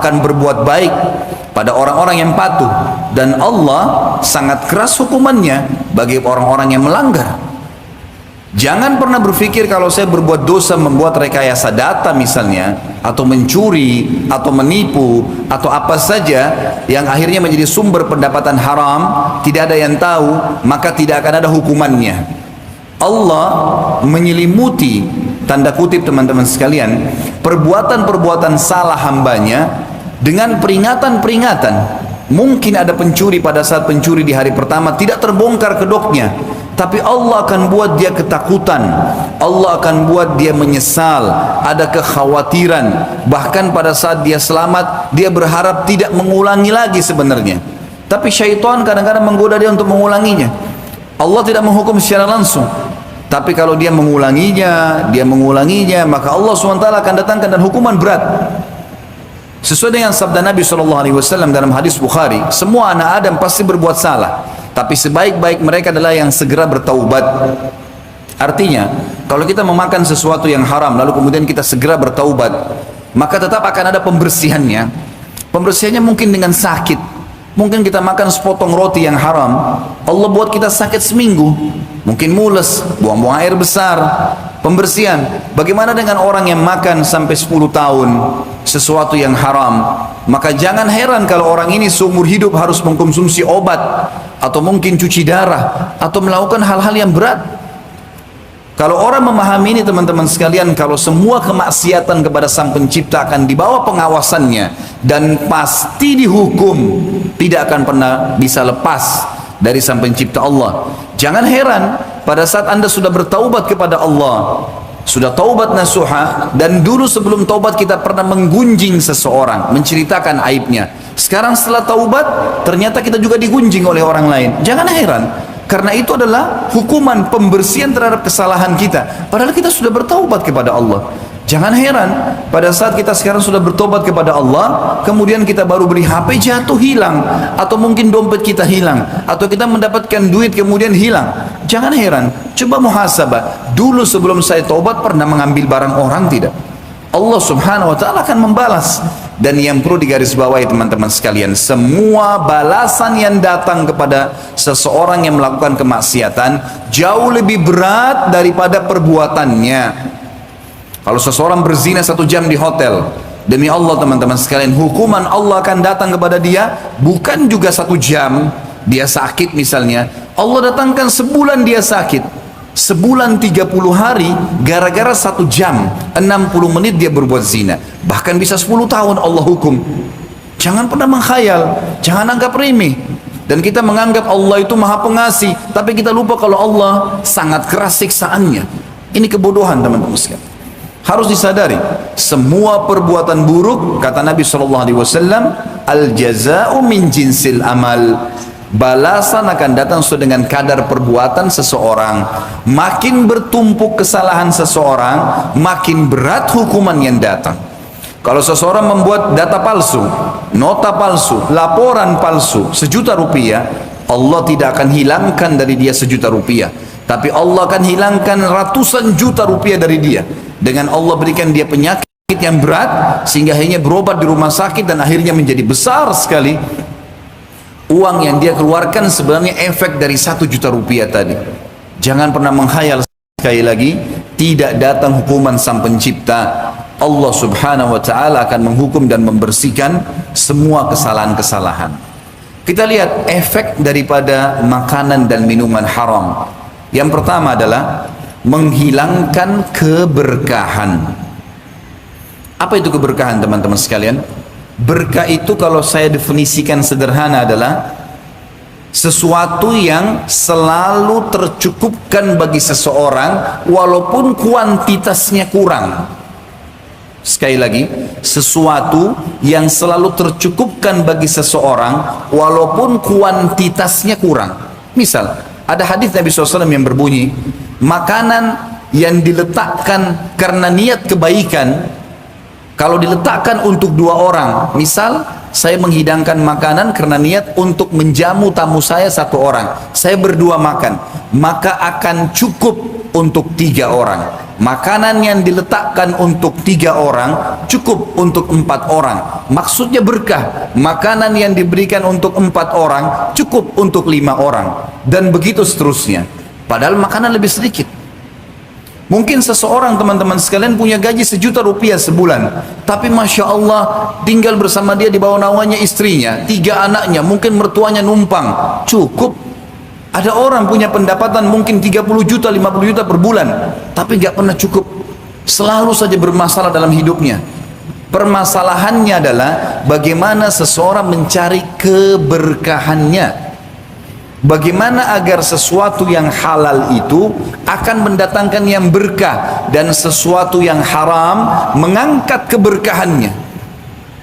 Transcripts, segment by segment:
akan berbuat baik pada orang-orang yang patuh, dan Allah sangat keras hukumannya bagi orang-orang yang melanggar. Jangan pernah berpikir kalau saya berbuat dosa, membuat rekayasa data misalnya, atau mencuri, atau menipu, atau apa saja yang akhirnya menjadi sumber pendapatan haram, tidak ada yang tahu, maka tidak akan ada hukumannya. Allah menyelimuti, tanda kutip teman-teman sekalian, perbuatan-perbuatan salah hambanya dengan peringatan-peringatan. Mungkin ada pencuri, pada saat pencuri di hari pertama tidak terbongkar kedoknya, tapi Allah akan buat dia ketakutan, Allah akan buat dia menyesal, ada kekhawatiran, bahkan pada saat dia selamat dia berharap tidak mengulangi lagi sebenarnya. Tapi syaitan kadang-kadang menggoda dia untuk mengulanginya. Allah tidak menghukum secara langsung, tapi kalau dia mengulanginya, maka Allah SWT akan datangkan dan hukuman berat. Sesuai dengan sabda Nabi SAW dalam hadis Bukhari, semua anak Adam pasti berbuat salah, tapi sebaik-baik mereka adalah yang segera bertaubat. Artinya, kalau kita memakan sesuatu yang haram lalu kemudian kita segera bertaubat, maka tetap akan ada pembersihannya. Pembersihannya mungkin dengan sakit. Mungkin kita makan sepotong roti yang haram, Allah buat kita sakit seminggu, mungkin mules, buang-buang air besar. Pembersihan. Bagaimana dengan orang yang makan sampai 10 tahun sesuatu yang haram? Maka jangan heran kalau orang ini seumur hidup harus mengkonsumsi obat, atau mungkin cuci darah, atau melakukan hal-hal yang berat. Kalau orang memahami ini teman-teman sekalian, kalau semua kemaksiatan kepada Sang Pencipta akan dibawa pengawasannya dan pasti dihukum, tidak akan pernah bisa lepas dari Sang Pencipta Allah. Jangan heran pada saat Anda sudah bertaubat kepada Allah, sudah taubat nasuha, dan dulu sebelum taubat kita pernah menggunjing seseorang, menceritakan aibnya. Sekarang setelah taubat ternyata kita juga digunjing oleh orang lain. Jangan heran, karena itu adalah hukuman pembersihan terhadap kesalahan kita, padahal kita sudah bertaubat kepada Allah. Jangan heran pada saat kita sekarang sudah bertobat kepada Allah, kemudian kita baru beli HP jatuh hilang, atau mungkin dompet kita hilang, atau kita mendapatkan duit kemudian hilang. Jangan heran, coba muhasabah, dulu sebelum saya tobat pernah mengambil barang orang tidak? Allah Subhanahu wa taala akan membalas. Dan yang perlu digarisbawahi teman-teman sekalian, semua balasan yang datang kepada seseorang yang melakukan kemaksiatan jauh lebih berat daripada perbuatannya. Kalau seseorang berzina 1 jam di hotel, demi Allah teman-teman sekalian, hukuman Allah akan datang kepada dia bukan juga 1 jam. Dia sakit misalnya, Allah datangkan sebulan dia sakit, sebulan 30 hari gara-gara 1 jam 60 menit dia berbuat zina, bahkan bisa 10 tahun Allah hukum. Jangan pernah menghayal, jangan anggap remeh. Dan kita menganggap Allah itu maha pengasih, tapi kita lupa kalau Allah sangat keras siksaannya. Ini kebodohan teman-teman sekalian. Harus disadari, semua perbuatan buruk, kata Nabi SAW, al jaza'u min jinsil amal. Balasan akan datang sesuai dengan kadar perbuatan seseorang. Makin bertumpuk kesalahan seseorang, makin berat hukuman yang datang. Kalau seseorang membuat data palsu, nota palsu, laporan palsu 1 juta rupiah, Allah tidak akan hilangkan dari dia 1 juta rupiah, tapi Allah akan hilangkan ratusan juta rupiah dari dia. Dengan Allah berikan dia penyakit yang berat sehingga akhirnya berobat di rumah sakit dan akhirnya menjadi besar sekali uang yang dia keluarkan, sebenarnya efek dari 1 juta rupiah tadi. Jangan pernah menghayal, sekali lagi, tidak datang hukuman Sang Pencipta. Allah Subhanahu wa taala akan menghukum dan membersihkan semua kesalahan-kesalahan. Kita lihat efek daripada makanan dan minuman haram. Yang pertama adalah menghilangkan keberkahan. Apa itu keberkahan teman-teman sekalian? Berkah itu kalau saya definisikan sederhana adalah sesuatu yang selalu tercukupkan bagi seseorang walaupun kuantitasnya kurang. Sekali lagi, sesuatu yang selalu tercukupkan bagi seseorang walaupun kuantitasnya kurang. Misal, ada hadis Nabi SAW yang berbunyi, makanan yang diletakkan karena niat kebaikan, kalau diletakkan untuk 2 orang, misal saya menghidangkan makanan karena niat untuk menjamu tamu saya 1 orang, saya berdua makan, maka akan cukup untuk 3 orang. Makanan yang diletakkan untuk 3 orang cukup untuk 4 orang. Maksudnya berkah. Makanan yang diberikan untuk 4 orang cukup untuk 5 orang. Dan begitu seterusnya. Padahal makanan lebih sedikit. Mungkin seseorang teman-teman sekalian punya gaji 1 juta rupiah sebulan, tapi Masya Allah tinggal bersama dia di bawah naungannya istrinya, 3 anaknya, mungkin mertuanya numpang, cukup. Ada orang punya pendapatan mungkin 30 juta, 50 juta per bulan, tapi gak pernah cukup, selalu saja bermasalah dalam hidupnya. Permasalahannya adalah bagaimana seseorang mencari keberkahannya. Bagaimana agar sesuatu yang halal itu akan mendatangkan yang berkah, dan sesuatu yang haram mengangkat keberkahannya.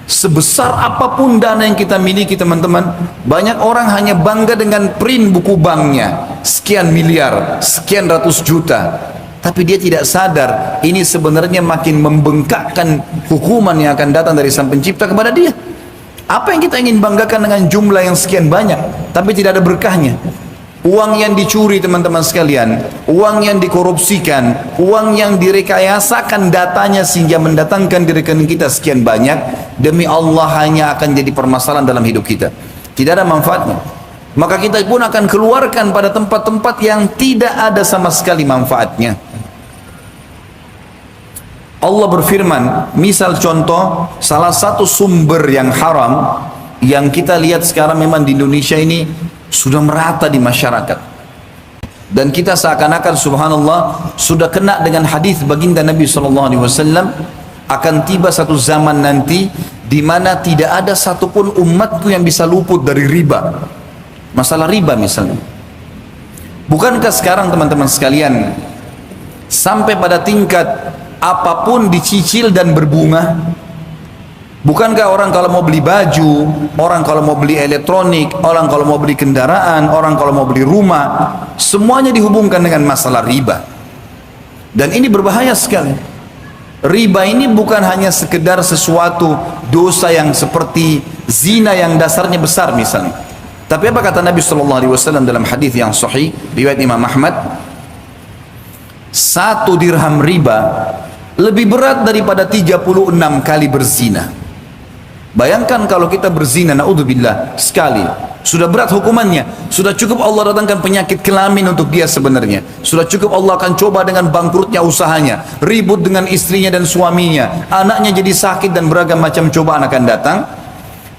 Sebesar apapun dana yang kita miliki teman-teman, banyak orang hanya bangga dengan print buku banknya, sekian miliar, sekian ratus juta, tapi dia tidak sadar ini sebenarnya makin membengkakkan hukuman yang akan datang dari Sang Pencipta kepada dia. Apa yang kita ingin banggakan dengan jumlah yang sekian banyak, tapi tidak ada berkahnya? Uang yang dicuri teman-teman sekalian, uang yang dikorupsikan, uang yang direkayasakan datanya sehingga mendatangkan di rekening kita sekian banyak, demi Allah hanya akan jadi permasalahan dalam hidup kita. Tidak ada manfaatnya. Maka kita pun akan keluarkan pada tempat-tempat yang tidak ada sama sekali manfaatnya. Allah berfirman, misal contoh, salah satu sumber yang haram yang kita lihat sekarang memang di Indonesia ini sudah merata di masyarakat, dan kita seakan-akan subhanallah sudah kena dengan hadis baginda Nabi SAW, akan tiba satu zaman nanti di mana tidak ada satupun umatku yang bisa luput dari riba. Masalah riba misalnya, bukankah sekarang teman-teman sekalian sampai pada tingkat apapun dicicil dan berbunga? Bukankah orang kalau mau beli baju, orang kalau mau beli elektronik, orang kalau mau beli kendaraan, orang kalau mau beli rumah, semuanya dihubungkan dengan masalah riba. Dan ini berbahaya sekali. Riba ini bukan hanya sekedar sesuatu dosa yang seperti zina yang dasarnya besar misalnya. Tapi apa kata Nabi SAW dalam hadis yang sahih riwayat Imam Ahmad? 1 dirham riba lebih berat daripada 36 kali berzina. Bayangkan kalau kita berzina, naudzubillah, sekali, sudah berat hukumannya, sudah cukup Allah datangkan penyakit kelamin untuk dia sebenarnya, sudah cukup Allah akan coba dengan bangkrutnya usahanya, ribut dengan istrinya dan suaminya, anaknya jadi sakit dan beragam macam cobaan akan datang.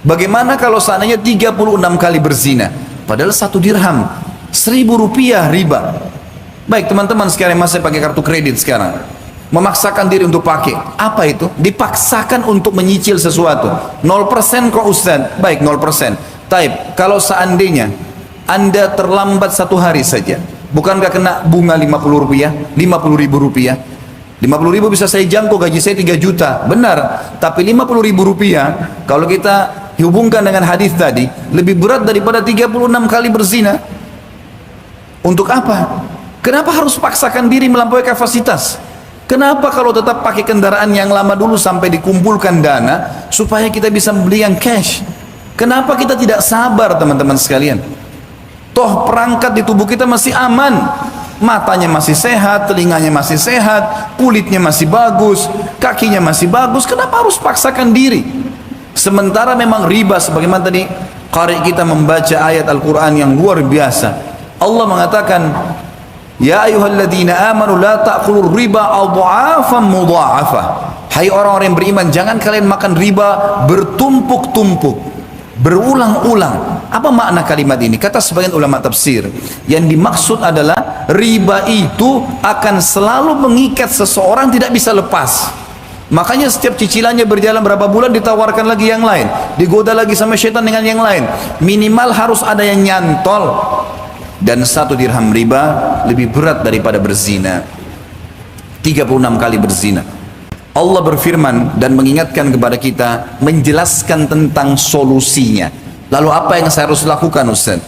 Bagaimana kalau seandainya 36 kali berzina, padahal 1 dirham, 1.000 rupiah riba. Baik teman-teman sekalian, masih pakai kartu kredit sekarang, memaksakan diri untuk pakai, apa itu? Dipaksakan untuk menyicil sesuatu. 0% kok Ustaz? Baik 0%. Taib, kalau seandainya Anda terlambat 1 hari saja, bukankah kena bunga 50 rupiah, 50 ribu rupiah? 50 ribu bisa saya jangkau, gaji saya 3 juta, benar. Tapi 50 ribu rupiah, kalau kita hubungkan dengan hadis tadi, lebih berat daripada 36 kali berzina. Untuk apa? Kenapa harus paksakan diri melampaui kapasitas? Kenapa kalau tetap pakai kendaraan yang lama dulu sampai dikumpulkan dana supaya kita bisa beli yang cash? Kenapa kita tidak sabar teman-teman sekalian? Toh perangkat di tubuh kita masih aman, matanya masih sehat, telinganya masih sehat, kulitnya masih bagus, kakinya masih bagus. Kenapa harus paksakan diri? Sementara memang riba, sebagaimana tadi qari kita membaca ayat Al-Quran yang luar biasa. Allah mengatakan, ya ayyuhalladzina amanu la ta'kulur riba adha'afan mudha'afah. Hai orang-orang yang beriman, jangan kalian makan riba bertumpuk-tumpuk, berulang-ulang. Apa makna kalimat ini? Kata sebagian ulama tafsir, yang dimaksud adalah riba itu akan selalu mengikat seseorang, tidak bisa lepas. Makanya setiap cicilannya berjalan berapa bulan ditawarkan lagi yang lain, digoda lagi sama syaitan dengan yang lain. Minimal harus ada yang nyantol. Dan 1 dirham riba lebih berat daripada berzina, 36 kali berzina. Allah berfirman dan mengingatkan kepada kita, menjelaskan tentang solusinya. Lalu apa yang saya harus lakukan Ustaz?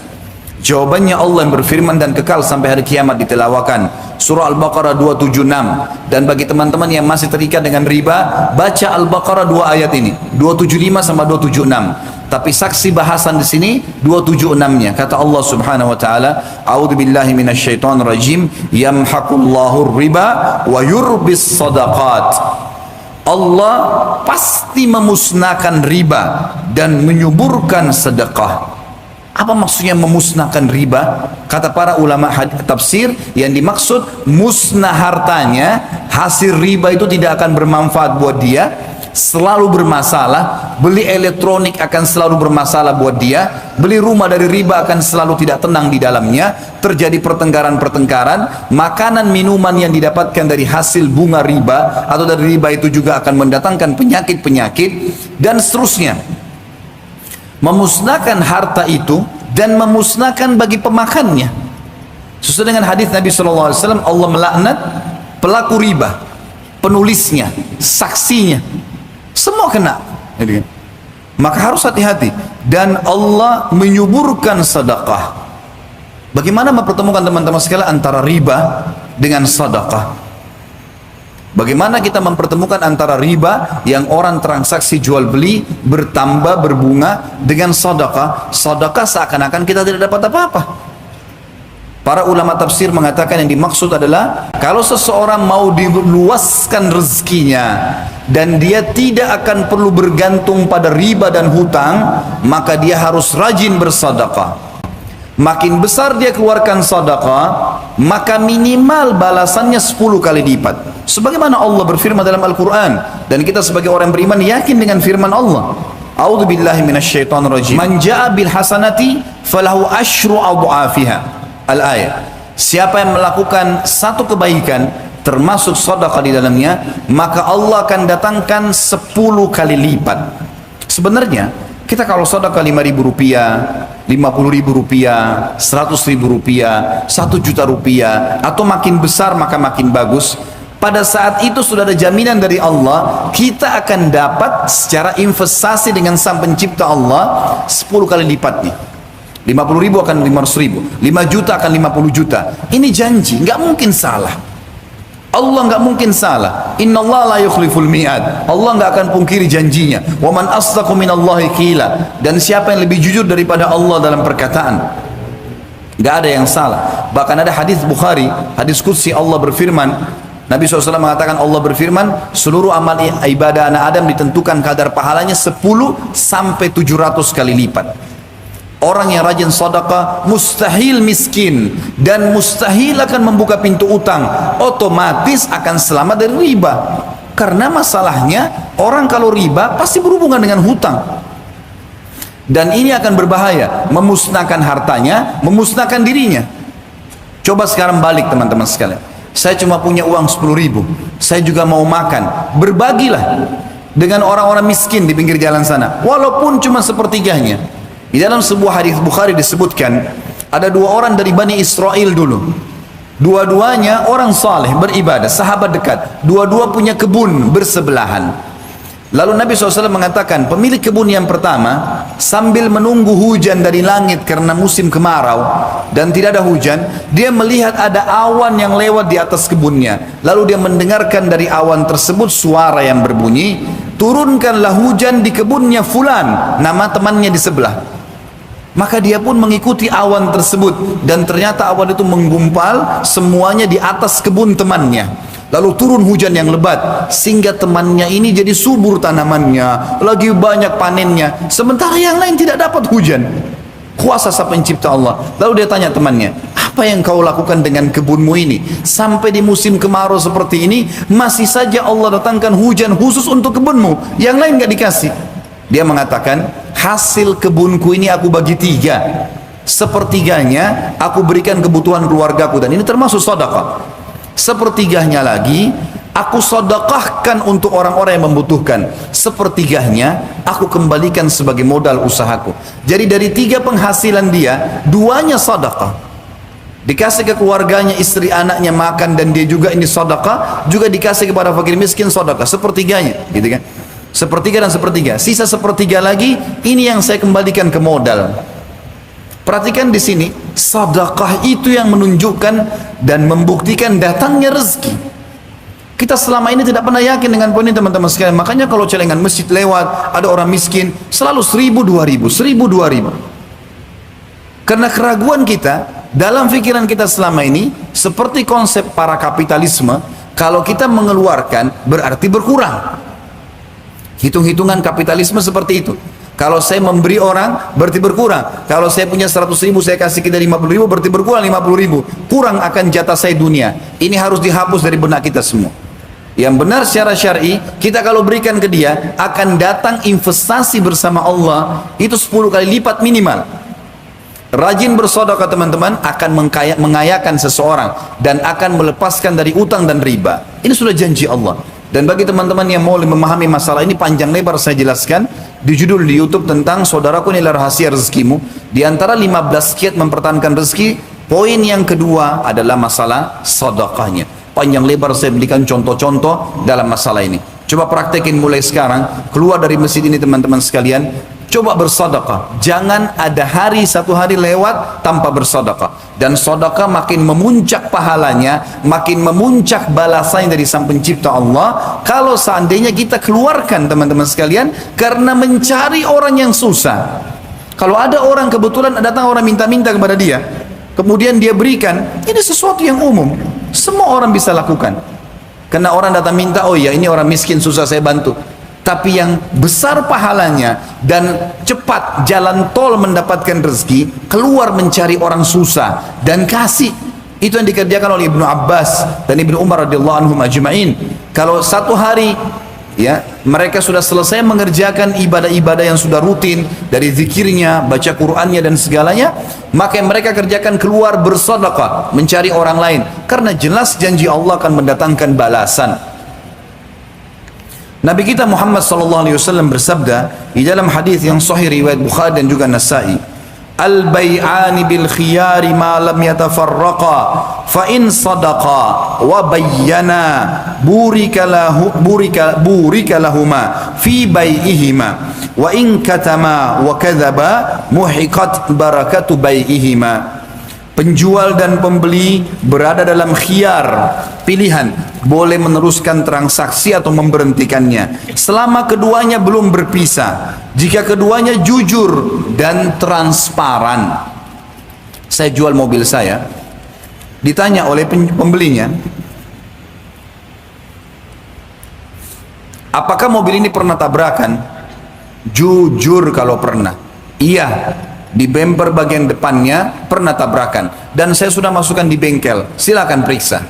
Jawabannya Allah yang berfirman dan kekal sampai hari kiamat ditelawakan, surah Al-Baqarah 276. Dan bagi teman-teman yang masih terikat dengan riba, baca Al-Baqarah 2 ayat ini, 275 sama 276. Tapi saksi bahasan di sini 276-nya. Kata Allah Subhanahu wa taala, "A'udzubillahi minasyaitonir rajim, yamhaqullahu riba wa yurbis shadaqat." Allah pasti memusnahkan riba dan menyuburkan sedekah. Apa maksudnya memusnahkan riba? Kata para ulama tafsir, yang dimaksud musnah hartanya, hasil riba itu tidak akan bermanfaat buat dia, selalu bermasalah. Beli elektronik akan selalu bermasalah buat dia, beli rumah dari riba akan selalu tidak tenang di dalamnya, terjadi pertengkaran-pertengkaran. Makanan minuman yang didapatkan dari hasil bunga riba atau dari riba itu juga akan mendatangkan penyakit-penyakit dan seterusnya. Memusnahkan harta itu dan memusnahkan bagi pemakannya. Sesuai dengan hadis Nabi SAW, Allah melaknat pelaku riba, penulisnya, saksinya, semua kena. Maka harus hati-hati. Dan Allah menyuburkan sedekah. Bagaimana mempertemukan teman-teman sekalian antara riba dengan sedekah? Bagaimana kita mempertemukan antara riba yang orang transaksi jual beli bertambah berbunga dengan sedekah? Sedekah seakan-akan kita tidak dapat apa-apa. Para ulama tafsir mengatakan yang dimaksud adalah kalau seseorang mau diluaskan rezekinya dan dia tidak akan perlu bergantung pada riba dan hutang, maka dia harus rajin bersedekah. Makin besar dia keluarkan sedekah, maka minimal balasannya 10 kali lipat. Sebagaimana Allah berfirman dalam Al-Quran, dan kita sebagai orang beriman yakin dengan firman Allah. A'udzubillahi minasyaitonir rajim. Man jaa bil hasanati falahu asyru adhafiha. Al-ayat. Siapa yang melakukan satu kebaikan termasuk sedekah di dalamnya, maka Allah akan datangkan 10 kali lipat. Sebenarnya kita kalau sedekah 5.000 rupiah, 50.000 rupiah, 100.000 rupiah, 1 juta rupiah, atau makin besar maka makin bagus. Pada saat itu sudah ada jaminan dari Allah, kita akan dapat secara investasi dengan Sang Pencipta Allah 10 kali lipatnya. 50.000 akan 500.000, 5 juta akan 50 juta. Ini janji, nggak mungkin salah. Allah nggak mungkin salah. Innallaha la yukhliful mi'ad. Allah nggak akan pungkiri janjinya. Wa man asdaqu minallahi qila. Dan siapa yang lebih jujur daripada Allah dalam perkataan? Nggak ada yang salah. Bahkan ada hadis Bukhari, hadis qudsi, Allah berfirman, Nabi SAW mengatakan, Allah berfirman, seluruh amal ibadah anak Adam ditentukan kadar pahalanya 10 sampai 700 kali lipat. Orang yang rajin sedekah mustahil miskin dan mustahil akan membuka pintu utang, otomatis akan selamat dari riba. Karena masalahnya orang kalau riba pasti berhubungan dengan hutang. Dan ini akan berbahaya, memusnahkan hartanya, memusnahkan dirinya. Coba sekarang balik teman-teman sekalian. Saya cuma punya uang 10.000, saya juga mau makan, berbagilah dengan orang-orang miskin di pinggir jalan sana, walaupun cuma sepertiganya. Di dalam sebuah hadis Bukhari disebutkan, ada 2 orang dari Bani Israel dulu. Dua-duanya orang saleh, beribadah, sahabat dekat. Dua-dua punya kebun bersebelahan. Lalu Nabi SAW mengatakan, pemilik kebun yang pertama, sambil menunggu hujan dari langit karena musim kemarau dan tidak ada hujan, dia melihat ada awan yang lewat di atas kebunnya. Lalu dia mendengarkan dari awan tersebut suara yang berbunyi, turunkanlah hujan di kebunnya fulan, nama temannya di sebelah. Maka dia pun mengikuti awan tersebut, dan ternyata awan itu menggumpal semuanya di atas kebun temannya. Lalu turun hujan yang lebat sehingga temannya ini jadi subur tanamannya, lagi banyak panennya, sementara yang lain tidak dapat hujan. Kuasa Sang Pencipta Allah. Lalu dia tanya temannya, apa yang kau lakukan dengan kebunmu ini? Sampai di musim kemarau seperti ini masih saja Allah datangkan hujan khusus untuk kebunmu, yang lain gak dikasih. Dia mengatakan, hasil kebunku ini aku bagi 3, sepertiganya aku berikan kebutuhan keluargaku, dan ini termasuk sedekah. Sepertiganya lagi aku sedekahkan untuk orang-orang yang membutuhkan. Sepertiganya aku kembalikan sebagai modal usahaku. Jadi dari 3 penghasilan dia, 2-nya sedekah. Dikasih ke keluarganya, istri anaknya makan, dan dia juga ini sedekah, juga dikasih kepada fakir miskin sedekah, sepertiganya, gitu kan? Sepertiga dan sepertiga. Sisa sepertiga lagi, ini yang saya kembalikan ke modal. Perhatikan di sini, sedekah itu yang menunjukkan dan membuktikan datangnya rezeki. Kita selama ini tidak pernah yakin dengan poin ini teman-teman sekalian. Makanya kalau celengan masjid lewat, ada orang miskin, selalu 1.000, 2.000, 1.000, 2.000. Karena keraguan kita, dalam pikiran kita selama ini, seperti konsep para kapitalisme, kalau kita mengeluarkan, berarti berkurang. Hitung-hitungan kapitalisme seperti itu. Kalau saya memberi orang, berarti berkurang. Kalau saya punya 100.000, saya kasih kita 50.000, berarti berkurang 50.000. Kurang akan jatah saya dunia. Ini harus dihapus dari benak kita semua. Yang benar secara syar'i, kita kalau berikan ke dia, akan datang investasi bersama Allah, itu 10 kali lipat minimal. Rajin bersedekah teman-teman, akan mengayakan seseorang, dan akan melepaskan dari utang dan riba. Ini sudah janji Allah. Dan bagi teman-teman yang mau memahami masalah ini panjang lebar saya jelaskan di judul di YouTube tentang saudaraku inilah rahasia rezekimu. Di antara 15 kiat mempertahankan rezeki, poin yang kedua adalah masalah sedekahnya. Panjang lebar saya berikan contoh-contoh dalam masalah ini. Coba praktekin mulai sekarang, keluar dari masjid ini teman-teman sekalian, coba bersedekah. Jangan ada satu hari lewat tanpa bersedekah. Dan sedekah makin memuncak pahalanya, makin memuncak balasannya dari Sang Pencipta Allah. Kalau seandainya kita keluarkan teman-teman sekalian, karena mencari orang yang susah. Kalau ada orang kebetulan datang orang minta-minta kepada dia, kemudian dia berikan, ini sesuatu yang umum. Semua orang bisa lakukan. Karena orang datang minta, oh ya ini orang miskin susah saya bantu. Tapi yang besar pahalanya dan cepat jalan tol mendapatkan rezeki, keluar mencari orang susah dan kasih. Itu yang dikerjakan oleh Ibnu Abbas dan Ibnu Umar radhiyallahu anhum ajma'in. Kalau satu hari ya mereka sudah selesai mengerjakan ibadah-ibadah yang sudah rutin dari zikirnya, baca Qur'annya dan segalanya, maka mereka kerjakan keluar bersedekah, mencari orang lain, karena jelas janji Allah akan mendatangkan balasan. Nabi kita Muhammad SAW bersabda di dalam hadis yang sahih riwayat Bukhari dan juga Nasai, al-bay'ani bil khiyari ma lam yatafarraqa fa in sadaqa wa bayyana burika lahuma fi bai'ihima wa in katama wa kadzaba muhiqat barakatu bai'ihima. Penjual dan pembeli berada dalam khiyar, pilihan, boleh meneruskan transaksi atau memberhentikannya selama keduanya belum berpisah. Jika keduanya jujur dan transparan. Saya jual mobil saya, ditanya oleh pembelinya, apakah mobil ini pernah tabrakan? Jujur kalau pernah. Iya, di bumper bagian depannya pernah tabrakan dan saya sudah masukkan di bengkel, silakan periksa.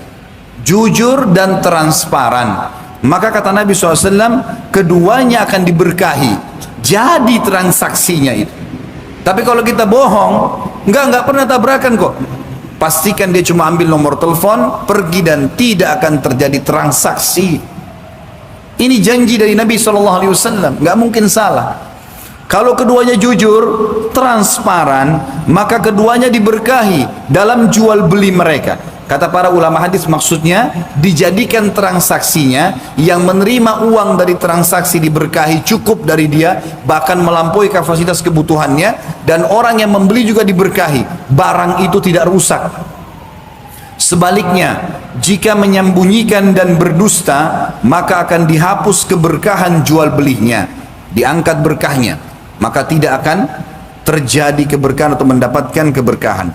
Jujur dan transparan, maka kata Nabi SAW, keduanya akan diberkahi jadi transaksinya itu. Tapi kalau kita bohong, enggak pernah tabrakan kok, pastikan dia cuma ambil nomor telepon, pergi, dan tidak akan terjadi transaksi. Ini janji dari Nabi SAW, enggak mungkin salah. Kalau keduanya jujur, transparan, maka keduanya diberkahi dalam jual beli mereka. Kata para ulama hadis, maksudnya dijadikan transaksinya, yang menerima uang dari transaksi diberkahi cukup dari dia, bahkan melampaui kapasitas kebutuhannya, dan orang yang membeli juga diberkahi, barang itu tidak rusak. Sebaliknya, jika menyembunyikan dan berdusta, maka akan dihapus keberkahan jual belinya, diangkat berkahnya, maka tidak akan terjadi keberkahan atau mendapatkan keberkahan.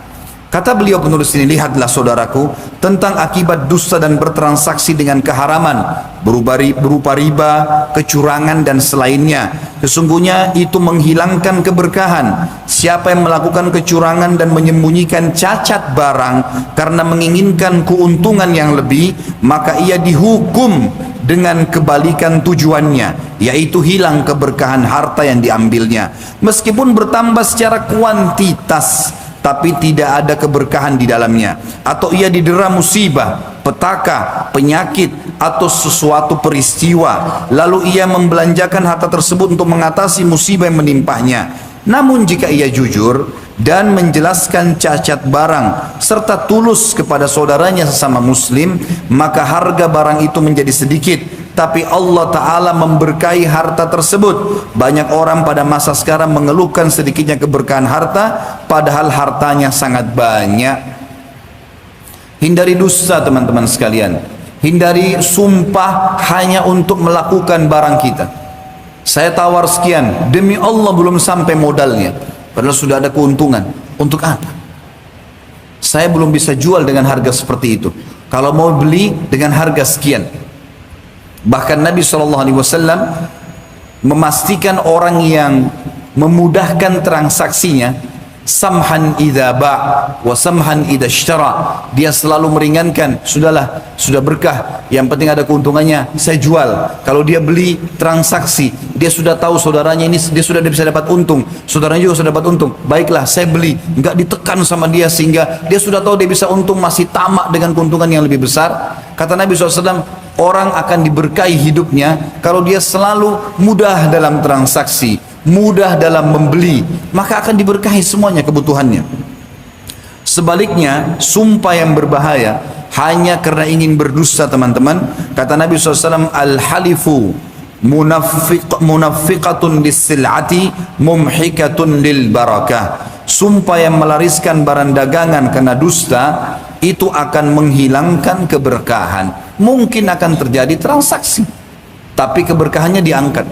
Kata beliau penulis ini, lihatlah saudaraku tentang akibat dusta dan bertransaksi dengan keharaman berupa riba, kecurangan dan selainnya. Sesungguhnya itu menghilangkan keberkahan. Siapa yang melakukan kecurangan dan menyembunyikan cacat barang karena menginginkan keuntungan yang lebih, maka ia dihukum dengan kebalikan tujuannya, yaitu hilang keberkahan harta yang diambilnya. Meskipun bertambah secara kuantitas, tapi tidak ada keberkahan di dalamnya, atau ia didera musibah, petaka, penyakit, atau sesuatu peristiwa, lalu ia membelanjakan harta tersebut untuk mengatasi musibah yang menimpahnya. Namun jika ia jujur dan menjelaskan cacat barang serta tulus kepada saudaranya sesama muslim, maka harga barang itu menjadi sedikit, tapi Allah Ta'ala memberkahi harta tersebut. Banyak orang pada masa sekarang mengeluhkan sedikitnya keberkahan harta, padahal hartanya sangat banyak. Hindari dusta teman-teman sekalian. Hindari sumpah hanya untuk melakukan barang kita. Saya tawar sekian, demi Allah belum sampai modalnya, padahal sudah ada keuntungan. Untuk apa? Saya belum bisa jual dengan harga seperti itu. Kalau mau beli dengan harga sekian. Bahkan Nabi SAW memastikan orang yang memudahkan transaksinya, samhan idza ba' wa samhan idza ishtara, dia selalu meringankan. Sudahlah, sudah berkah, yang penting ada keuntungannya, saya jual. Kalau dia beli transaksi, dia sudah tahu saudaranya ini, dia sudah bisa dapat untung, saudaranya juga sudah dapat untung, baiklah saya beli, enggak ditekan sama dia, sehingga dia sudah tahu dia bisa untung, masih tamak dengan keuntungan yang lebih besar. Kata Nabi SAW, orang akan diberkahi hidupnya kalau dia selalu mudah dalam transaksi, mudah dalam membeli, maka akan diberkahi semuanya kebutuhannya. Sebaliknya, sumpah yang berbahaya hanya karena ingin berdusta, teman-teman. Kata Nabi SAW, al-halifu munafiqatun lis-sil'ati mumhikatun lil barakah. Sumpah yang melariskan barang dagangan karena dusta, itu akan menghilangkan keberkahan. Mungkin akan terjadi transaksi, tapi keberkahannya diangkat.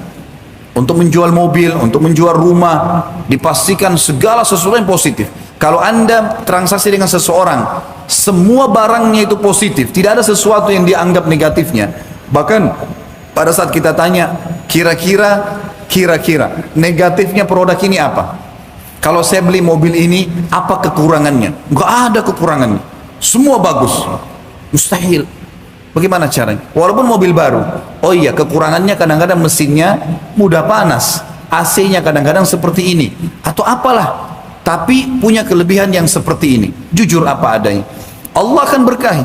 Untuk menjual mobil, untuk menjual rumah, dipastikan segala sesuatu yang positif. Kalau Anda transaksi dengan seseorang, semua barangnya itu positif, tidak ada sesuatu yang dianggap negatifnya. Bahkan pada saat kita tanya, kira-kira negatifnya produk ini apa? Kalau saya beli mobil ini, apa kekurangannya? Enggak ada kekurangannya, semua bagus. Mustahil. Bagaimana caranya? Walaupun mobil baru, oh iya, kekurangannya kadang-kadang mesinnya mudah panas, AC-nya kadang-kadang seperti ini, atau apalah, tapi punya kelebihan yang seperti ini. Jujur apa adanya, Allah akan berkahi.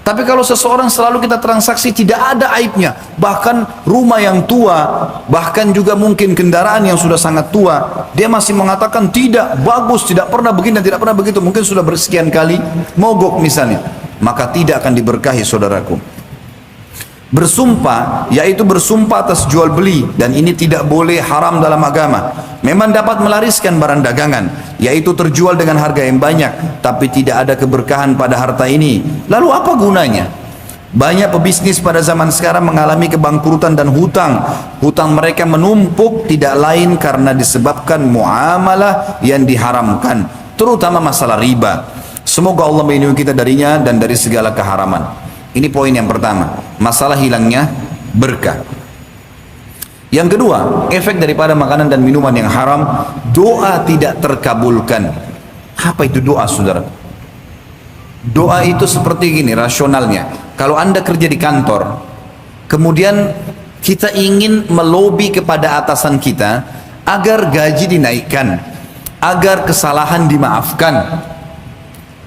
Tapi kalau seseorang selalu kita transaksi tidak ada aibnya, bahkan rumah yang tua, bahkan juga mungkin kendaraan yang sudah sangat tua, dia masih mengatakan tidak bagus, tidak pernah begini dan tidak pernah begitu, mungkin sudah bersekian kali mogok misalnya, maka tidak akan diberkahi, saudaraku. Bersumpah, yaitu bersumpah atas jual beli, dan ini tidak boleh, haram dalam agama. Memang dapat melariskan barang dagangan, yaitu terjual dengan harga yang banyak, tapi tidak ada keberkahan pada harta ini. Lalu apa gunanya? Banyak pebisnis pada zaman sekarang mengalami kebangkrutan dan hutang. Hutang mereka menumpuk tidak lain karena disebabkan muamalah yang diharamkan, terutama masalah riba. Semoga Allah melindungi kita darinya dan dari segala keharaman. Ini poin yang pertama, masalah hilangnya berkah. Yang kedua, efek daripada makanan dan minuman yang haram, doa tidak terkabulkan. Apa itu doa, saudara? Doa itu seperti gini rasionalnya. Kalau Anda kerja di kantor, kemudian kita ingin melobi kepada atasan kita agar gaji dinaikkan, agar kesalahan dimaafkan.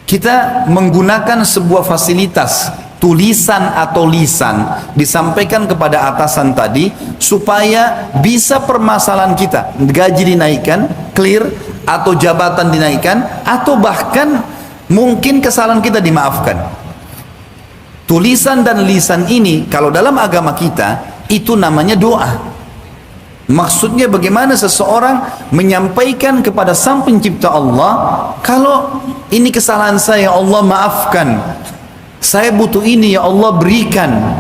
Kita menggunakan sebuah fasilitas, tulisan atau lisan, disampaikan kepada atasan tadi supaya bisa permasalahan kita, gaji dinaikkan, clear, atau jabatan dinaikkan, atau bahkan mungkin kesalahan kita dimaafkan. Tulisan dan lisan ini kalau dalam agama kita itu namanya doa. Maksudnya bagaimana seseorang menyampaikan kepada Sang Pencipta Allah, kalau ini kesalahan saya, Allah maafkan. Saya butuh ini, ya Allah berikan.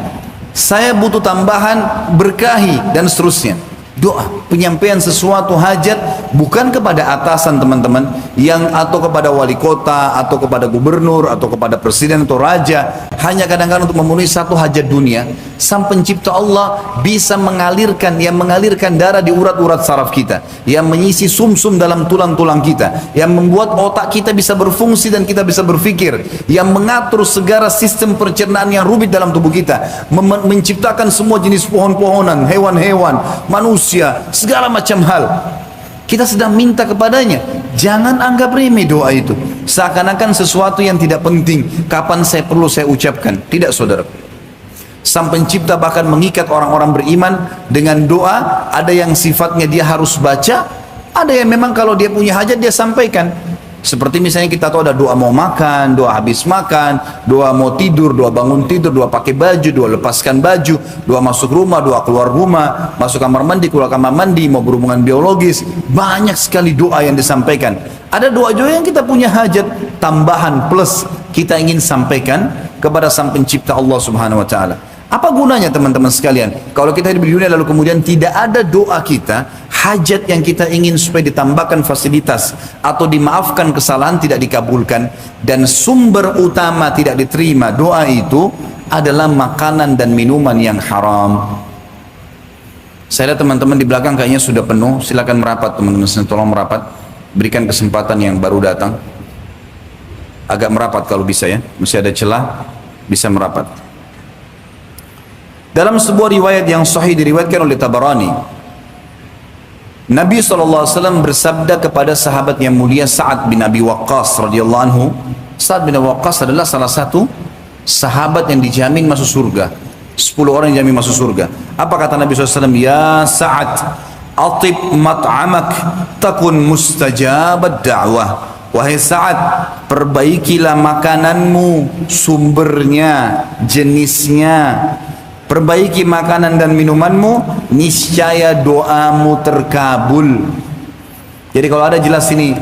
Saya butuh tambahan, berkahi, dan seterusnya. Doa, penyampaian sesuatu hajat bukan kepada atasan, teman-teman, yang atau kepada wali kota, atau kepada gubernur, atau kepada presiden atau raja, hanya kadang-kadang untuk memenuhi satu hajat dunia. Sang Pencipta Allah bisa mengalirkan, yang mengalirkan darah di urat-urat saraf kita, yang mengisi sumsum dalam tulang-tulang kita, yang membuat otak kita bisa berfungsi dan kita bisa berpikir, yang mengatur segala sistem pencernaan yang rumit dalam tubuh kita, menciptakan semua jenis pohon-pohonan, hewan-hewan, manusia, segala macam hal. Kita sedang minta kepadanya. Jangan anggap remeh doa itu, seakan-akan sesuatu yang tidak penting. Kapan saya perlu saya ucapkan? Tidak, saudara. Sang Pencipta bahkan mengikat orang-orang beriman dengan doa. Ada yang sifatnya dia harus baca, ada yang memang kalau dia punya hajat dia sampaikan. Seperti misalnya kita tahu ada doa mau makan, doa habis makan, doa mau tidur, doa bangun tidur, doa pakai baju, doa lepaskan baju, doa masuk rumah, doa keluar rumah, masuk kamar mandi, keluar kamar mandi, mau berhubungan biologis. Banyak sekali doa yang disampaikan. Ada doa-doa yang kita punya hajat tambahan plus, kita ingin sampaikan kepada Sang Pencipta Allah Subhanahu wa taala. Apa gunanya teman-teman sekalian? Kalau kita hidup di dunia lalu kemudian tidak ada doa kita, hajat yang kita ingin supaya ditambahkan fasilitas atau dimaafkan kesalahan tidak dikabulkan, dan sumber utama tidak diterima doa itu adalah makanan dan minuman yang haram. Saya lihat teman-teman di belakang kayaknya sudah penuh, silakan merapat teman-teman, tolong merapat, berikan kesempatan yang baru datang. Agak merapat kalau bisa ya, masih ada celah, bisa merapat. Dalam sebuah riwayat yang sahih diriwayatkan oleh Tabarani, Nabi SAW bersabda kepada sahabat yang mulia Sa'ad bin Abi Waqqas radhiyallahu anhu. Sa'ad bin Abi Waqqas adalah salah satu sahabat yang dijamin masuk surga. 10 orang yang dijamin masuk surga. Apa kata Nabi SAW? Ya Sa'ad, atib mat'amak takun mustajabat da'wah. Wahai Sa'ad, perbaikilah makananmu, sumbernya, jenisnya. Perbaiki makanan dan minumanmu, niscaya doamu terkabul. Jadi kalau ada jelas ini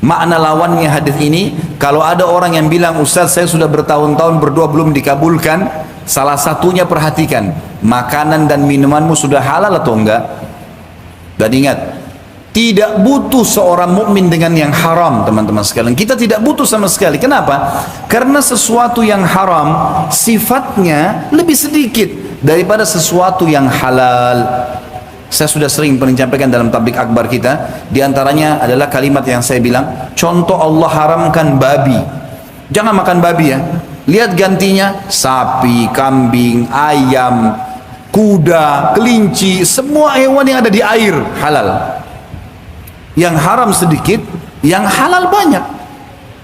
makna lawannya hadis ini, kalau ada orang yang bilang, Ustaz saya sudah bertahun-tahun berdoa belum dikabulkan, salah satunya perhatikan, makanan dan minumanmu sudah halal atau enggak? Dan ingat, tidak butuh seorang mukmin dengan yang haram, teman-teman sekalian. Kita tidak butuh sama sekali. Kenapa? Karena sesuatu yang haram sifatnya lebih sedikit daripada sesuatu yang halal. Saya sudah sering menyampaikan dalam tablik akbar kita, diantaranya adalah kalimat yang saya bilang, contoh Allah haramkan babi, jangan makan babi ya. Lihat gantinya, sapi, kambing, ayam, kuda, kelinci, semua hewan yang ada di air halal. Yang haram sedikit, yang halal banyak.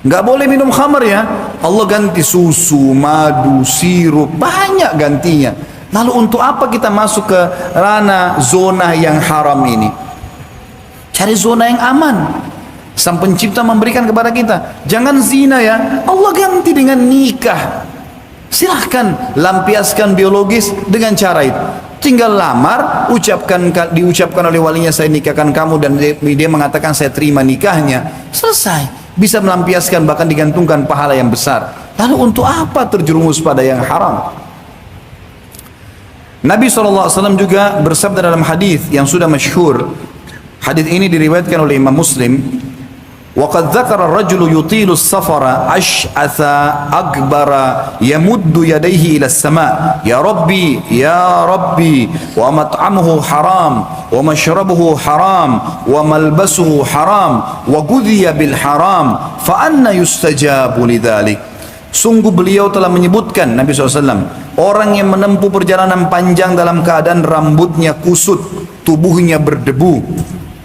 Nggak boleh minum khamar ya, Allah ganti susu, madu, sirup, banyak gantinya. Lalu untuk apa kita masuk ke ranah zona yang haram ini? Cari zona yang aman. Sang Pencipta memberikan kepada kita, jangan zina ya, Allah ganti dengan nikah. Silahkan lampiaskan biologis dengan cara itu. Tinggal lamar, diucapkan oleh walinya, saya nikahkan kamu, dan dia mengatakan saya terima nikahnya. Selesai. Bisa melampiaskan, bahkan digantungkan pahala yang besar. Lalu untuk apa terjerumus pada yang haram? Nabi SAW juga bersabda dalam hadis yang sudah masyhur. Hadis ini diriwayatkan oleh Imam Muslim. وَقَدْ ذَكَرَ الرَّجُلُ يُطِيلُ السَّفَرَ أَشْعَثَ أَكْبَرَ يَمُدُّ يَدَيْهِ إِلَى السَّمَاءِ يَا رَبِّي يَا رَبِّي وَمَطْعَمُهُ حَرَامٌ وَمَشْرَبُهُ حَرَامٌ وَمَلْبَسُهُ حَرَامٌ وَغُذِيَ بِالْحَرَامِ فَأَنَّ يُسْتَجَابُ لِذَلِكَ. Sungguh beliau telah menyebutkan, Nabi SAW, orang yang menempuh perjalanan panjang dalam keadaan rambutnya kusut, tubuhnya berdebu,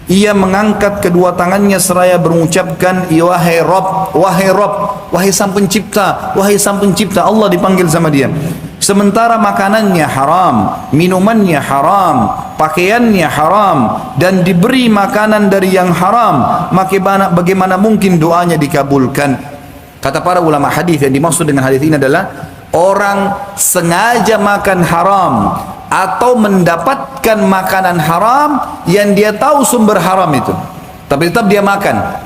ia mengangkat kedua tangannya seraya mengucapkan, wahai Rabb, wahai Rabb, wahai Sang Pencipta, wahai Sang Pencipta. Allah dipanggil sama dia. Sementara makanannya haram, minumannya haram, pakaiannya haram, dan diberi makanan dari yang haram, maka bagaimana mungkin doanya dikabulkan? Kata para ulama hadis, yang dimaksud dengan hadis ini adalah orang sengaja makan haram atau mendapatkan makanan haram yang dia tahu sumber haram itu, tapi tetap dia makan.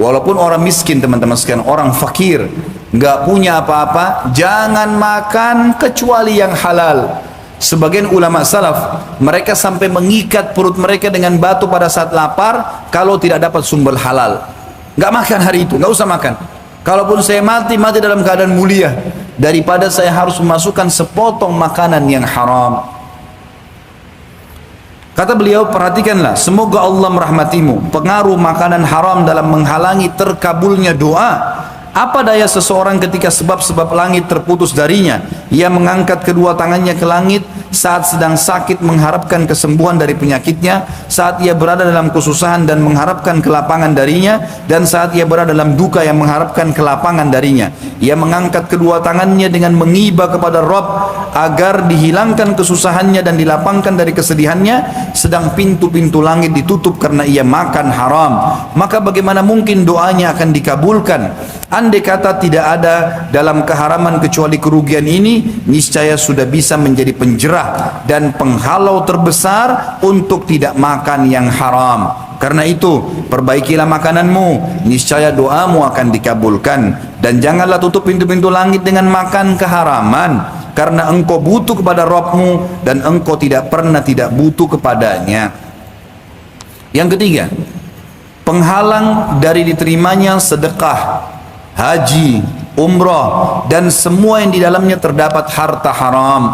Walaupun orang miskin, teman-teman sekalian, orang fakir, nggak punya apa-apa, jangan makan kecuali yang halal. Sebagian ulama salaf, mereka sampai mengikat perut mereka dengan batu pada saat lapar kalau tidak dapat sumber halal. Nggak makan hari itu, nggak usah makan. Kalaupun saya mati, mati dalam keadaan mulia, daripada saya harus memasukkan sepotong makanan yang haram. Kata beliau, perhatikanlah, semoga Allah merahmatimu. Pengaruh makanan haram dalam menghalangi terkabulnya doa. Apa daya seseorang ketika sebab-sebab langit terputus darinya? Ia mengangkat kedua tangannya ke langit saat sedang sakit mengharapkan kesembuhan dari penyakitnya, saat ia berada dalam kesusahan dan mengharapkan kelapangan darinya, dan saat ia berada dalam duka yang mengharapkan kelapangan darinya. Ia mengangkat kedua tangannya dengan mengiba kepada Rabb agar dihilangkan kesusahannya dan dilapangkan dari kesedihannya, sedang pintu-pintu langit ditutup karena ia makan haram. Maka bagaimana mungkin doanya akan dikabulkan? Andai kata tidak ada dalam keharaman kecuali kerugian ini, niscaya sudah bisa menjadi penjerah dan penghalau terbesar untuk tidak makan yang haram. Karena itu, perbaikilah makananmu, niscaya doamu akan dikabulkan. Dan janganlah tutup pintu-pintu langit dengan makan keharaman, karena engkau butuh kepada Rabbmu dan engkau tidak pernah tidak butuh kepadanya. Yang ketiga, penghalang dari diterimanya sedekah, haji, umrah, dan semua yang di dalamnya terdapat harta haram.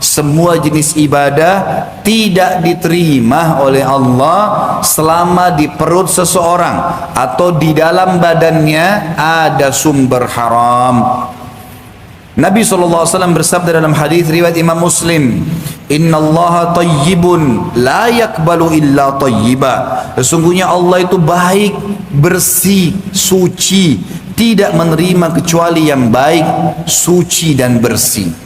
Semua jenis ibadah tidak diterima oleh Allah selama di perut seseorang atau di dalam badannya ada sumber haram. Nabi SAW bersabda dalam hadis riwayat Imam Muslim, Inna Allah tayyibun la yakbalu illa tayyiba. Sesungguhnya Allah itu baik, bersih, suci, tidak menerima kecuali yang baik, suci dan bersih.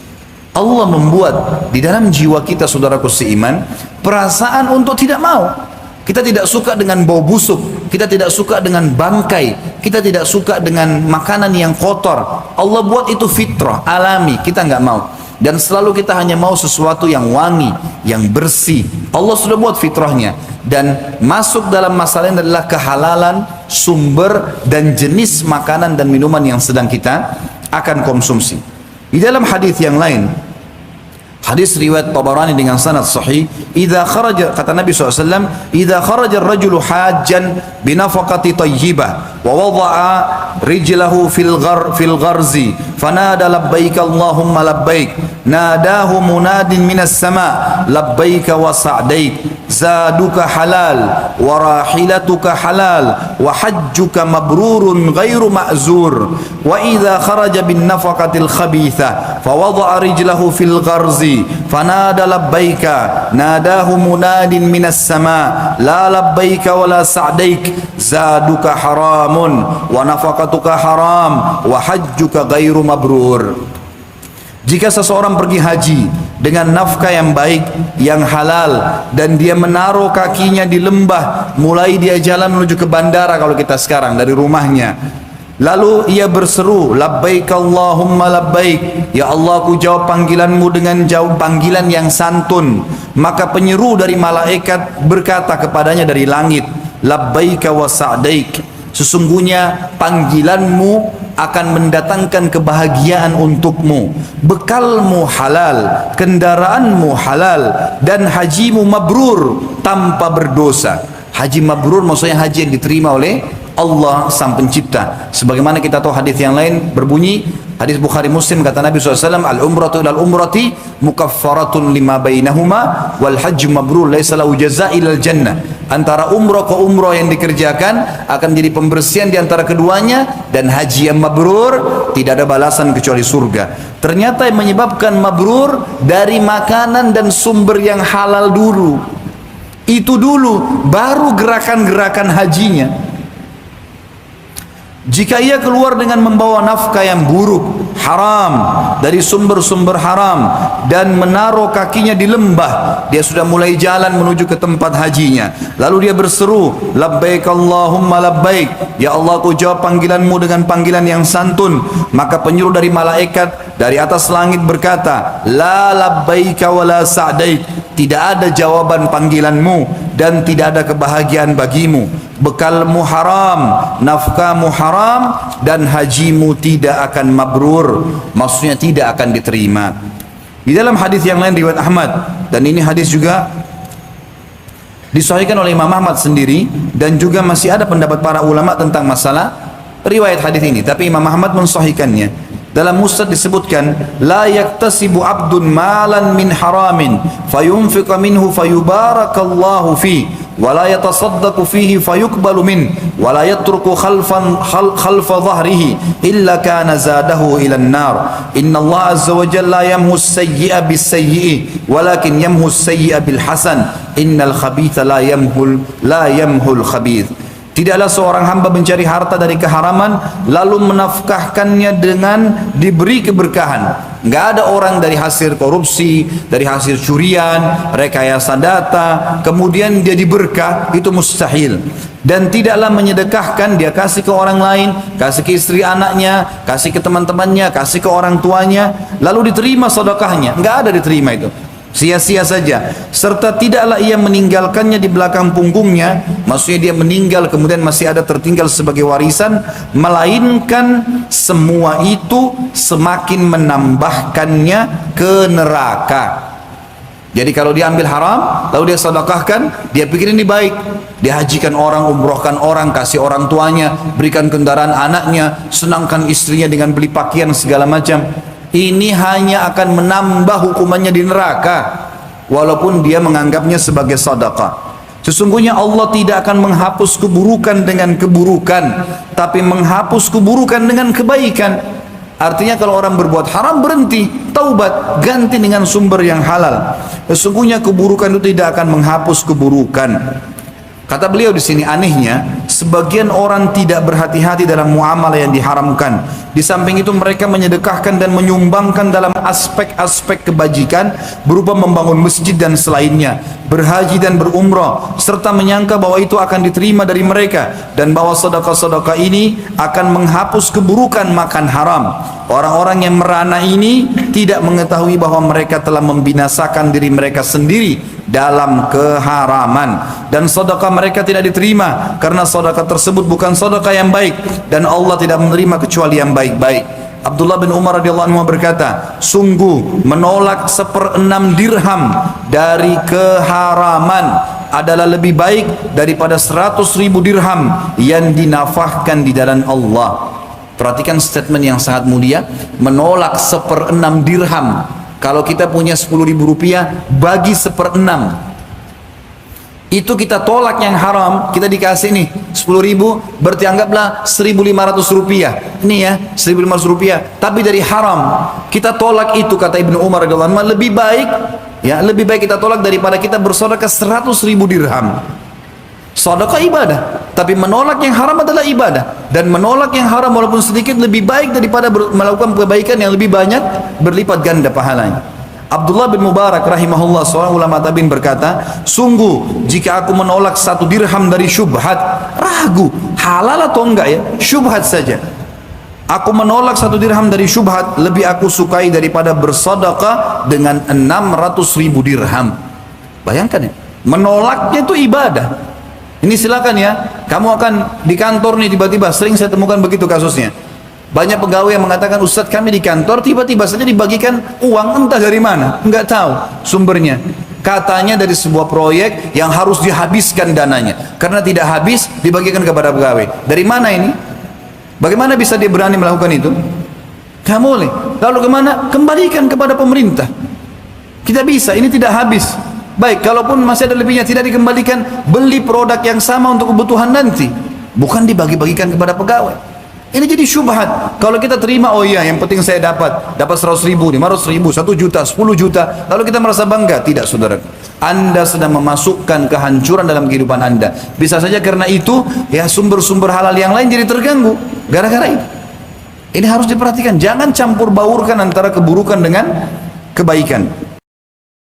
Allah membuat di dalam jiwa kita, saudaraku seiman, perasaan untuk tidak mau. Kita tidak suka dengan bau busuk, kita tidak suka dengan bangkai, kita tidak suka dengan makanan yang kotor. Allah buat itu fitrah, alami, kita nggak mau. Dan selalu kita hanya mau sesuatu yang wangi, yang bersih. Allah sudah buat fitrahnya. Dan masuk dalam masalah ini adalah kehalalan sumber dan jenis makanan dan minuman yang sedang kita akan konsumsi. Di dalam hadis yang lain, hadis riwayat Tabarani dengan sanad sahih, idza kharaja, kata Nabi SAW, idza kharaja ar-rajulu hajjan binafaqati tayyibah wa wada'a rijlahu fil gharzi fanada labbaik Allahumma labbaik nadahu munadin minas sama labbaik wa sa'daik zaduka halal wa rahilatuka halal wa hajjuka mabrurun ghairu ma'zur. Wa idza kharaja bin nafaqatil khabitha fa wada'a rijlahu fil gharzi fanada labbaika nadahu munadin minas sama la labbaika wala sa'daik zaduka haramun wa nafaqatuka haram wa hajjuka ghairu mabrur. Jika seseorang pergi haji dengan nafkah yang baik, yang halal, dan dia menaruh kakinya di lembah, mulai dia jalan menuju ke bandara kalau kita sekarang dari rumahnya, lalu ia berseru, labbaik Allahumma labbaik, ya Allah aku jawab panggilanmu dengan jawab panggilan yang santun. Maka penyeru dari malaikat berkata kepadanya dari langit, labbaika wa sa'daik, sesungguhnya panggilanmu akan mendatangkan kebahagiaan untukmu, bekalmu halal, kendaraanmu halal, dan hajimu mabrur tanpa berdosa. Haji mabrur maksudnya haji yang diterima oleh Allah sang pencipta. Sebagaimana kita tahu hadis yang lain berbunyi, hadis Bukhari Muslim, kata Nabi SAW, al-umratu ilal umrati mukaffaratun lima bainahuma wal hajju mabrur laisa lahu jazaa ilal jannah. Antara umrah ke umrah yang dikerjakan akan jadi pembersihan di antara keduanya, dan haji yang mabrur tidak ada balasan kecuali surga. Ternyata yang menyebabkan mabrur dari makanan dan sumber yang halal dulu. Itu dulu, baru gerakan-gerakan hajinya. Jika ia keluar dengan membawa nafkah yang buruk, haram, dari sumber-sumber haram, dan menaruh kakinya di lembah, dia sudah mulai jalan menuju ke tempat hajinya. Lalu dia berseru, labbaik Allahumma labbaik, ya Allah aku jawab panggilanmu dengan panggilan yang santun. Maka penyuruh dari malaikat dari atas langit berkata, la labbaika wa la sa'daik, tidak ada jawaban panggilanmu dan tidak ada kebahagiaan bagimu. Bekalmu haram, nafkahmu haram, dan hajimu tidak akan mabrur, maksudnya tidak akan diterima. Di dalam hadis yang lain riwayat Ahmad, dan ini hadis juga disahihkan oleh Imam Ahmad sendiri, dan juga masih ada pendapat para ulama tentang masalah riwayat hadis ini, tapi Imam Ahmad mensahihkannya. Dalam Musnad disebutkan, la yaktasibu abdun malan min haramin fayunfiqa minhu fayubarakallahu fi wa la yatasaddaqu fihi fayuqbalu min wa la yatruku khalfa dhahrihi illa kana zadahu ila an-nar. Inna Allah azza wa jalla yamhu as-sayyi'a bis-sayyi'i walakin yamhu as-sayyi'a bil hasan. Innal khabitha la yamhul khabith. Tidaklah seorang hamba mencari harta dari keharaman lalu menafkahkannya dengan diberi keberkahan. Nggak ada orang dari hasil korupsi, dari hasil curian, rekayasa data, kemudian dia diberkah, itu mustahil. Dan tidaklah menyedekahkan, dia kasih ke orang lain, kasih ke istri anaknya, kasih ke teman-temannya, kasih ke orang tuanya, lalu diterima sedekahnya. Nggak ada diterima itu. Sia-sia saja. Serta tidaklah ia meninggalkannya di belakang punggungnya, maksudnya dia meninggal kemudian masih ada tertinggal sebagai warisan, melainkan semua itu semakin menambahkannya ke neraka. Jadi kalau dia ambil haram lalu dia sedekahkan, dia pikir ini baik, dia hajikan orang, umrohkan orang, kasih orang tuanya, berikan kendaraan anaknya, senangkan istrinya dengan beli pakaian segala macam. Ini hanya akan menambah hukumannya di neraka, walaupun dia menganggapnya sebagai sedekah. Sesungguhnya Allah tidak akan menghapus keburukan dengan keburukan, tapi menghapus keburukan dengan kebaikan. Artinya kalau orang berbuat haram berhenti, taubat, ganti dengan sumber yang halal. Sesungguhnya keburukan itu tidak akan menghapus keburukan. Kata beliau di sini, anehnya sebagian orang tidak berhati-hati dalam muamalah yang diharamkan. Di samping itu mereka menyedekahkan dan menyumbangkan dalam aspek-aspek kebajikan berupa membangun masjid dan selainnya, berhaji dan berumrah, serta menyangka bahwa itu akan diterima dari mereka dan bahwa sedekah-sedekah ini akan menghapus keburukan makan haram. Orang-orang yang merana ini tidak mengetahui bahwa mereka telah membinasakan diri mereka sendiri dalam keharaman, dan sedekah mereka tidak diterima karena sedekah tersebut bukan sedekah yang baik, dan Allah tidak menerima kecuali yang baik-baik. Abdullah bin Umar radhiyallahu anhu berkata, sungguh menolak 1/6 dirham dari keharaman adalah lebih baik daripada 100.000 dirham yang dinafahkan di jalan Allah. Perhatikan statement yang sangat mulia, menolak 1/6 dirham. Kalau kita punya 10.000 rupiah, bagi 1/6. Itu kita tolak yang haram, kita dikasih nih 10.000, berarti anggaplah 1.500 rupiah. Ini ya, 1.500 rupiah. Tapi dari haram, kita tolak itu, kata Ibnu Umar radhiyallahu anhu, lebih baik, ya, lebih baik kita tolak daripada kita bersedekah 100.000 dirham. Sedekah ibadah, tapi menolak yang haram adalah ibadah, dan menolak yang haram walaupun sedikit lebih baik daripada melakukan kebaikan yang lebih banyak, berlipat ganda pahalanya. Abdullah bin Mubarak rahimahullah, seorang ulama tabi'in, berkata, sungguh jika aku menolak 1 dirham dari syubhat, ragu halal atau enggak ya, syubhat saja, aku menolak 1 dirham dari syubhat lebih aku sukai daripada bersedekah dengan 600.000 dirham. Bayangkan ya, menolaknya itu ibadah. Ini silakan ya, kamu akan di kantor nih, tiba-tiba, sering saya temukan begitu kasusnya. Banyak pegawai yang mengatakan, Ustadz kami di kantor tiba-tiba saja dibagikan uang entah dari mana, enggak tahu sumbernya. Katanya dari sebuah proyek yang harus dihabiskan dananya, karena tidak habis dibagikan kepada pegawai. Dari mana ini? Bagaimana bisa dia berani melakukan itu? Tidak boleh. Lalu kemana? Kembalikan kepada pemerintah. Kita bisa, ini tidak habis. Baik, kalaupun masih ada lebihnya, tidak dikembalikan, beli produk yang sama untuk kebutuhan nanti, bukan dibagi-bagikan kepada pegawai. Ini jadi syubhat. Kalau kita terima, oh iya, yang penting saya dapat 100.000, 500.000, 1 juta, 10 juta, lalu kita merasa bangga. Tidak, saudara, Anda sedang memasukkan kehancuran dalam kehidupan Anda. Bisa saja karena itu, ya, sumber-sumber halal yang lain jadi terganggu gara-gara itu. Ini harus diperhatikan, jangan campur baurkan antara keburukan dengan kebaikan.